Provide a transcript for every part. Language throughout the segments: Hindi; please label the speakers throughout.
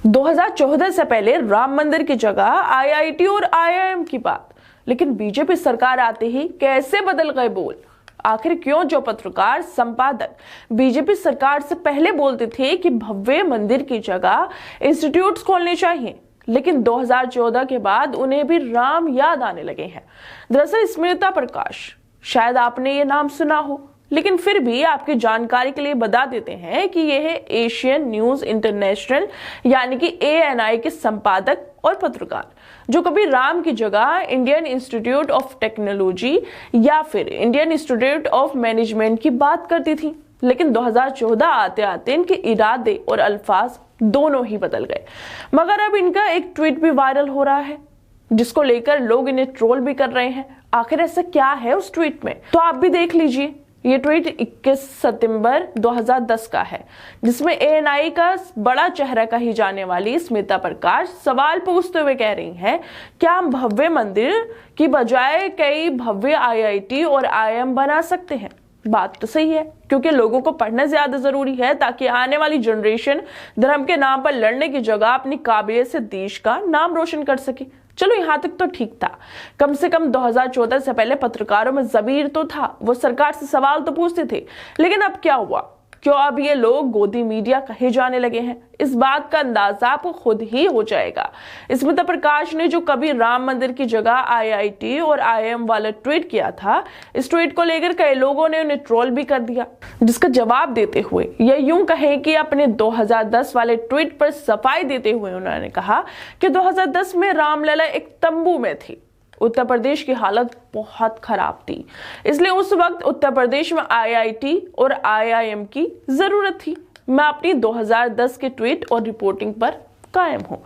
Speaker 1: 2014 से पहले राम मंदिर की जगह आईआईटी और आईआईएम की बात, लेकिन बीजेपी सरकार आते ही कैसे बदल गए बोल। आखिर क्यों जो पत्रकार संपादक बीजेपी सरकार से पहले बोलते थे कि भव्य मंदिर की जगह इंस्टीट्यूट्स खोलने चाहिए, लेकिन 2014 के बाद उन्हें भी राम याद आने लगे हैं। दरअसल स्मिता प्रकाश, शायद आपने ये नाम सुना हो, लेकिन फिर भी आपकी जानकारी के लिए बता देते हैं कि यह है एशियन न्यूज इंटरनेशनल यानी कि ANI के संपादक और पत्रकार, जो कभी राम की जगह इंडियन इंस्टीट्यूट ऑफ टेक्नोलॉजी या फिर इंडियन इंस्टीट्यूट ऑफ मैनेजमेंट की बात करती थी। लेकिन 2014 आते आते इनके इरादे और अल्फाज दोनों ही बदल गए। मगर अब इनका एक ट्वीट भी वायरल हो रहा है, जिसको लेकर लोग इन्हें ट्रोल भी कर रहे हैं। आखिर ऐसा क्या है उस ट्वीट में, तो आप भी देख लीजिए। ये ट्वीट 21 सितंबर 2010 का है, जिसमें ANI का बड़ा चेहरा कही जाने वाली स्मिता प्रकाश सवाल पूछते हुए कह रही हैं, क्या हम भव्य मंदिर की बजाय कई भव्य IIT और IIM बना सकते हैं? बात तो सही है, क्योंकि लोगों को पढ़ना ज्यादा जरूरी है ताकि आने वाली जनरेशन धर्म के नाम पर लड़ने की जगह अपनी काबिलियत से देश का नाम रोशन कर सके। चलो यहाँ तक तो ठीक था, कम से कम 2014 से पहले पत्रकारों में ज़मीर तो था, वो सरकार से सवाल तो पूछते थे। लेकिन अब क्या हुआ? क्यों अब ये लोग गोदी मीडिया कहे जाने लगे हैं? इस बात का अंदाजा आपको खुद ही हो जाएगा। स्मिता प्रकाश ने जो कभी राम मंदिर की जगह IIT और IIM वाला ट्वीट किया था, इस ट्वीट को लेकर कई लोगों ने उन्हें ट्रोल भी कर दिया, जिसका जवाब देते हुए या यूं कहें कि अपने 2010 वाले ट्वीट पर सफाई देते हुए उन्होंने कहा कि 2010 में रामलला एक तंबू में थी। उत्तर प्रदेश की हालत बहुत खराब थी, इसलिए उस वक्त उत्तर प्रदेश में IIT और IIM की जरूरत थी। मैं अपनी 2010 के ट्वीट और रिपोर्टिंग पर कायम हूं।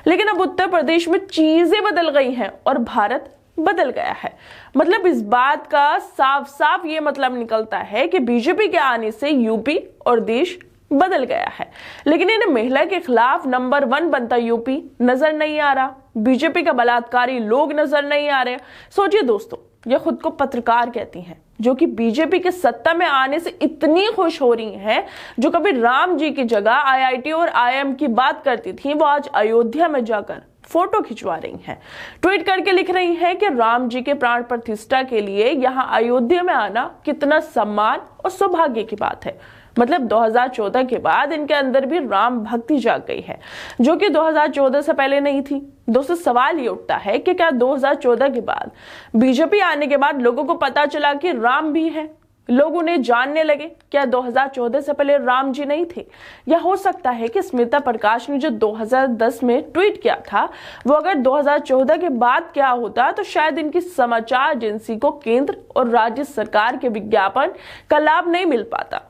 Speaker 1: लेकिन अब उत्तर प्रदेश में चीजें बदल गई हैं और भारत बदल गया है। मतलब इस बात का साफ साफ ये मतलब निकलता है कि बीजेपी के आने से यूपी और देश बदल गया है। लेकिन इन्हें महिला के खिलाफ नंबर 1 बनता यूपी नजर नहीं आ रहा, बीजेपी का बलात्कारी लोग नजर नहीं आ रहे। सोचिए दोस्तों, ये खुद को पत्रकार कहती हैं, जो कि बीजेपी के सत्ता में आने से इतनी खुश हो रही हैं, जो कभी राम जी की जगह IIT और IIM की बात करती थी, वो आज अयोध्या में जाकर फोटो खिंचवा रही हैं, ट्वीट करके लिख रही हैं कि राम जी के प्राण प्रतिष्ठा के लिए यहाँ अयोध्या में आना कितना सम्मान और सौभाग्य की बात है। मतलब 2014 के बाद इनके अंदर भी राम भक्ति जाग गई है, जो कि 2014 से पहले नहीं थी। दोस्तों, सवाल ये उठता है कि क्या 2014 के बाद बीजेपी आने के बाद लोगों को पता चला कि राम भी है, लोग उन्हें जानने लगे? क्या 2014 से पहले राम जी नहीं थे? या हो सकता है कि स्मिता प्रकाश ने जो 2010 में ट्वीट किया था, वो अगर 2014 के बाद क्या होता तो शायद इनकी समाचार एजेंसी को केंद्र और राज्य सरकार के विज्ञापन का लाभ नहीं मिल पाता।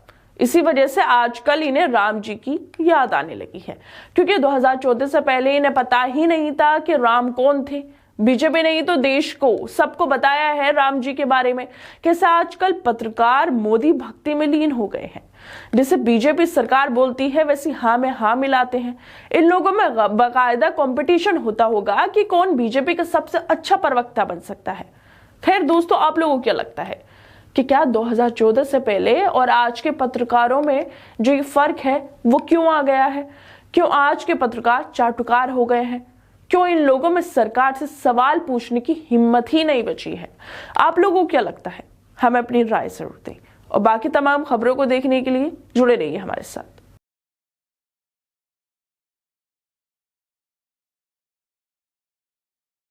Speaker 1: इसी वजह से आजकल इन्हें राम जी की याद आने लगी है, क्योंकि 2014 से पहले इन्हें पता ही नहीं था कि राम कौन थे। बीजेपी ने ही तो देश को, सबको बताया है राम जी के बारे में। कैसे आजकल पत्रकार मोदी भक्ति में लीन हो गए हैं। जैसे बीजेपी सरकार बोलती है वैसे हाँ में हाँ मिलाते हैं। इन लोगों में बाकायदा कंपटीशन होता होगा कि कौन बीजेपी का सबसे अच्छा प्रवक्ता बन सकता है। खैर दोस्तों, आप लोगों को क्या लगता है कि क्या 2014 से पहले और आज के पत्रकारों में जो ये फर्क है वो क्यों आ गया है? क्यों आज के पत्रकार चाटुकार हो गए हैं? क्यों इन लोगों में सरकार से सवाल पूछने की हिम्मत ही नहीं बची है? आप लोगों को क्या लगता है? हमें अपनी राय जरूर दें और बाकी तमाम खबरों को देखने के लिए जुड़े रहिए हमारे साथ।